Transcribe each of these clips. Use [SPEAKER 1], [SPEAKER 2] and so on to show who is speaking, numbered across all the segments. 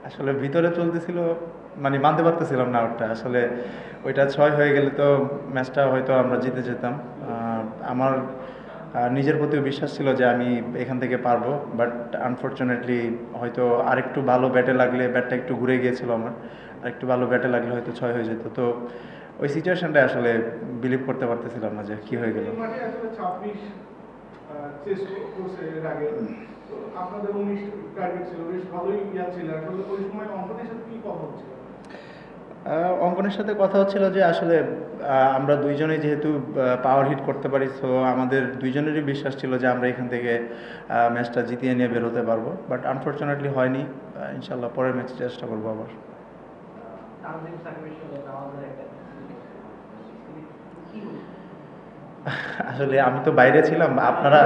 [SPEAKER 1] আসলে ভিতরে চলতেছিল, মানে মানতে পারতেছিলাম না ওটা আসলে। ওইটা 6 হয়ে গেলে তো ম্যাচটা হয়তো আমরা জিতে যেতাম। আমার নিজের প্রতিও বিশ্বাস ছিল যে আমি এখান থেকে পারবো, বাট আনফর্চুনেটলি হয়তো আরেকটু ভালো ব্যাটে লাগলে, ব্যাটটা একটু ঘুরে গিয়েছিল আমার, আরেকটু ভালো ব্যাটে লাগলে হয়তো 6 হয়ে যেত। তো ওই সিচুয়েশনটা আসলে বিলিভ করতে পারতেছিলাম না যে কি হয়ে গেল।
[SPEAKER 2] এই মাঠে আসলে 26 চেস করছে এর আগে, তো আপনাদের 19 টার্গেট ছিল, বেশ ভালোই ছিল আসলে। ওই সময় অঙ্কনের সাথে কি কথা হচ্ছিল?
[SPEAKER 1] অঙ্কনের সাথে কথা হচ্ছিল যে আসলে আমরা দুইজনেই যেহেতু পাওয়ার হিট করতে পারি, সো আমাদের দুইজনেরই বিশ্বাস ছিল যে আমরা এখান থেকে ম্যাচটা জিতিয়ে নিয়ে বের হতে পারবো, বাট আনফর্চুনেটলি হয়নি। ইনশাল্লাহ পরের ম্যাচে চেষ্টা করবো আবার। আসলে আমি তো বাইরে ছিলাম, আপনারা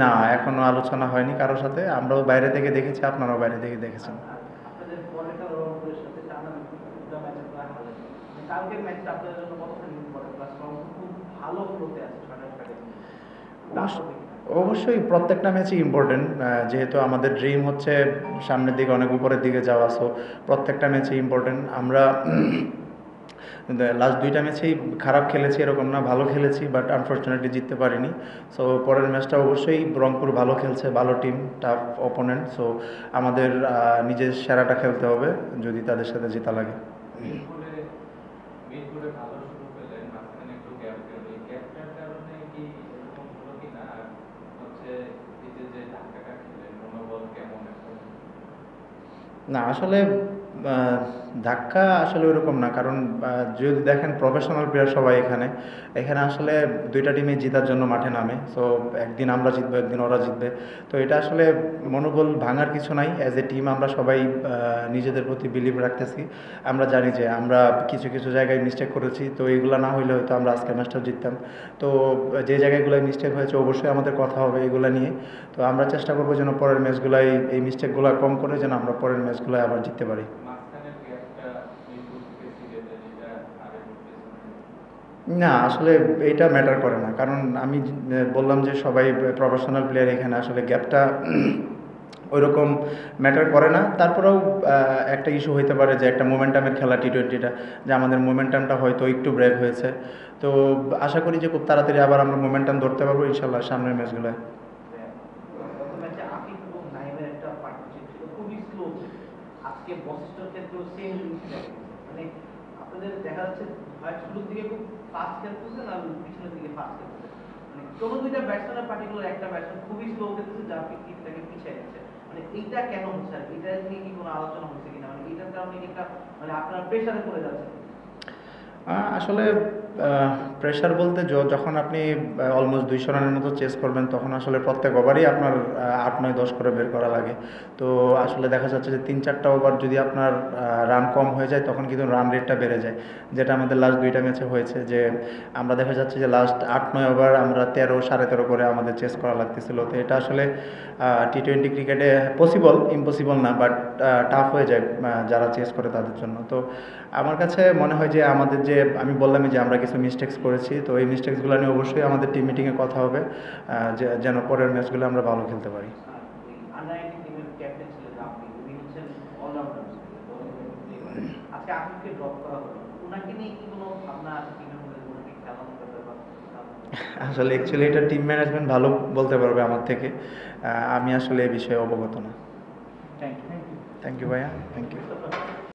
[SPEAKER 1] না এখনো আলোচনা হয়নি কারোর সাথে, আমরাও বাইরে থেকে দেখেছি, আপনারাও বাইরে থেকে দেখেছেন। অবশ্যই প্রত্যেকটা ম্যাচই ইম্পর্টেন্ট, যেহেতু আমাদের ড্রিম হচ্ছে সামনের দিকে অনেক উপরের দিকে যাওয়া, সো প্রত্যেকটা ম্যাচই ইম্পর্টেন্ট। আমরা লাস্ট দুইটা ম্যাচেই খারাপ খেলেছি এরকম না, ভালো খেলেছি, বাট আনফর্চুনেটলি জিততে পারিনি। সো পরের ম্যাচটা অবশ্যই রংপুর ভালো খেলছে, ভালো টিম, টাফ অপোনেন্ট, সো আমাদের নিজের সেরাটা খেলতে হবে যদি তাদের সাথে জেতা লাগে। না আসলে ধাক্কা আসলে ওরকম না, কারণ যদি দেখেন প্রফেশনাল প্লেয়ার সবাই এখানে এখানে আসলে দুইটা টিমই জেতার জন্য মাঠে নামে। সো একদিন আমরা জিতবো, একদিন ওরা জিতবে। তো এটা আসলে মনোবল ভাঙার কিছু নাই। অ্যাজ এ টিম আমরা সবাই নিজেদের প্রতি বিলিভ রাখতেছি। আমরা জানি যে আমরা কিছু কিছু জায়গায় মিস্টেক করেছি, তো এইগুলো না হইলে হয়তো আমরা আজকের ম্যাচটাও জিততাম। তো যে জায়গাগুলোয় মিস্টেক হয়েছে অবশ্যই আমাদের কথা হবে এগুলো নিয়ে। তো আমরা চেষ্টা করবো যেন পরের ম্যাচগুলাই এই মিস্টেকগুলো কম করে যেন আমরা পরের ম্যাচগুলোয় আবার জিততে পারি। না আসলে এটা ম্যাটার করে না, কারণ আমি বললাম যে সবাই প্রফেশনাল প্লেয়ার এখানে, আসলে গ্যাপটা ওইরকম ম্যাটার করে না। তারপরেও একটা ইস্যু হইতে পারে যে একটা মোমেন্টামের খেলা টি-20টা, যে আমাদের মোমেন্টামটা হয়তো একটু ব্রেক হয়েছে। তো আশা করি যে খুব তাড়াতাড়ি আবার আমরা মোমেন্টাম ধরতে পারবো ইনশাল্লাহ সামনের ম্যাচগুলোয়। আসলে প্রেশার বলতে যখন আপনি অলমোস্ট 200 রানের মতো চেস করবেন, তখন আসলে প্রত্যেক ওভারই আপনার 8, 9, 10 করে বের করা লাগে। তো আসলে দেখা যাচ্ছে যে 3-4টা ওভার যদি আপনার রান কম হয়ে যায়, তখন কিন্তু রান রেটটা বেড়ে যায়, যেটা আমাদের লাস্ট দুইটা ম্যাচে হয়েছে। যে আমরা দেখা যাচ্ছে যে লাস্ট 8-9 ওভার আমরা 13, 13.5 করে আমাদের চেস করা লাগতেছিল। তো এটা আসলে টি-20 ক্রিকেটে পসিবল, ইম্পসিবল না, বাট টাফ হয়ে যায় যারা চেস করে তাদের জন্য। তো আমার কাছে মনে হয় যে আমাদের যে আমি বললামই যে আমরা কিছু মিস্টেক্স করেছি, তো এই মিস্টেক্সগুলো নিয়ে অবশ্যই আমাদের টিম মিটিংয়ে কথা হবে, যেন পরের ম্যাচগুলো আমরা ভালো খেলতে পারি। আসলে অ্যাকচুয়ালি এটা টিম ম্যানেজমেন্ট ভালো বলতে পারবে আমার থেকে, আমি আসলে এ বিষয়ে অবগত না।
[SPEAKER 2] Thank you.
[SPEAKER 1] থ্যাংক ইউ ভাইয়া, থ্যাংক ইউ।